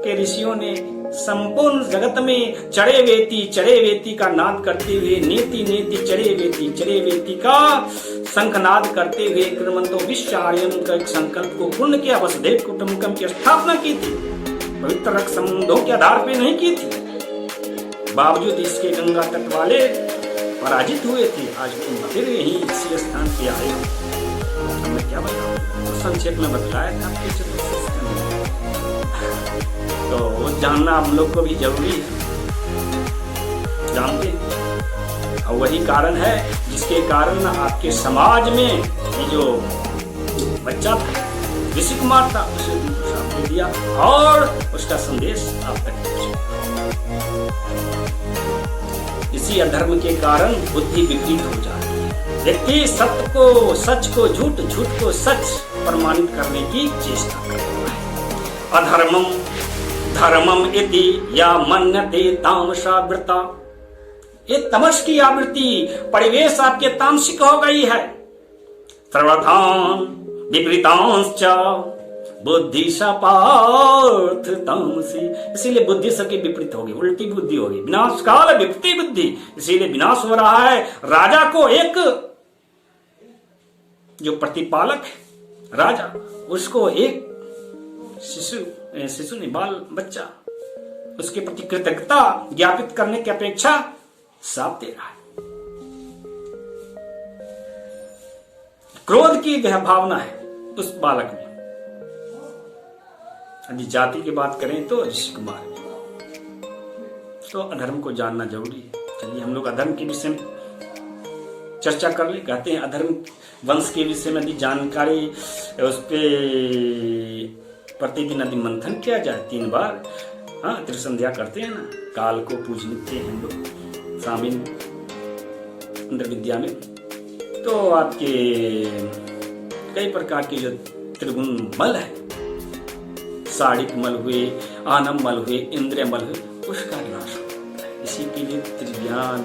के ऋषियों ने संपूर्ण जगत में चढ़े वेती का नाद करते हुए नेति नेति चढ़े वेती का शंखनाद करते हुए क्रमंतो विश्वार्यम का एक संकल्प को पूर्ण किया। वसुदेव कुटुंबकम की स्थापना की थी, पवित्र रक्त संबंधों के आधार पे नहीं की थी। बावजूद इसके गंगा तट वाले पराजित हुए थे। आज तुम फिर यही इसी स्थान पे आए हो। मैं क्या बताऊं, तो संक्षेप में बतलाया था आपके चतुर्थ में, तो जानना हम लोग को भी जरूरी है, जानते हैं। और वही कारण है जिसके कारण आपके समाज में ये जो बच्चा था, ऋषि कुमार था, उसे श्राप दे दिया और उसका संदेश आप तक पहुंचा। इसी अधर्म के कारण बुद्धि विपरीत हो जाती है। व्यक्ति सत्य को सच को झूठ, झूठ को सच प्रमाणित करने की चेष्टा करता है। अधर्मम धर्मम इति या मन्यते तामसावृता। ये तमस की आवृत्ति, परिवेश आपके तामसिक हो गई है। सर्वधान विपरीतांश्च बुद्धि सपार्थ तामसी। इसीलिए बुद्धि सबकी विपरीत होगी, उल्टी बुद्धि होगी। विनाश काल विपरीत बुद्धि, इसीलिए विनाश हो रहा है। राजा को एक जो प्रतिपालक है राजा, उसको एक शिशु ने बाल बच्चा, उसके प्रति कृतज्ञता ज्ञापित करने की अपेक्षा साथ दे रहा है। क्रोध की भावना है उस बालक में। यदि जाति की बात करें तो ऋषि कुमार में। तो अधर्म को जानना जरूरी है। चलिए हम लोग अधर्म के विषय में चर्चा कर ले। कहते हैं अधर्म वंश के विषय में यदि जानकारी उस पर प्रतिदिन यदि मंथन किया जाए 3 बार, हाँ, त्रिसंध्या करते हैं ना, काल को पूज लेते हैं हम लोग शामिल इंद्र विद्या में, तो आपके कई प्रकार के जो त्रिगुण मल है, साड़िक मल हुए, आनम मल हुए, इंद्रिय मल हुए, उसका नाश होता है। इसी के लिए त्रिज्ञान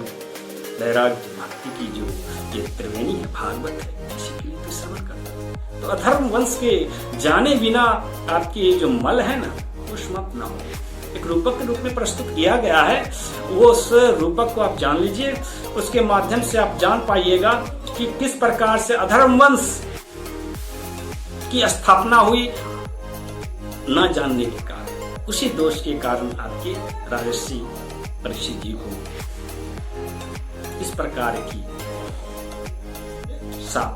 वैराग्य भक्ति की जो ये त्रिवेणी है, भागवत है, इसी के लिए तो श्रवण करता है। तो अधर्म वंश के जाने बिना आपकी जो मल है ना, वो समाप्त ना हो। एक रूपक के रूप में प्रस्तुत किया गया है, वो उस रूपक को आप जान लीजिए। उसके माध्यम से आप जान पाइएगा कि किस प्रकार से अधर्म वंश की स्थापना हुई। न जानने के कारण, उसी दोष के कारण आपके राजर्षि परीक्षित जी को इस प्रकार की साप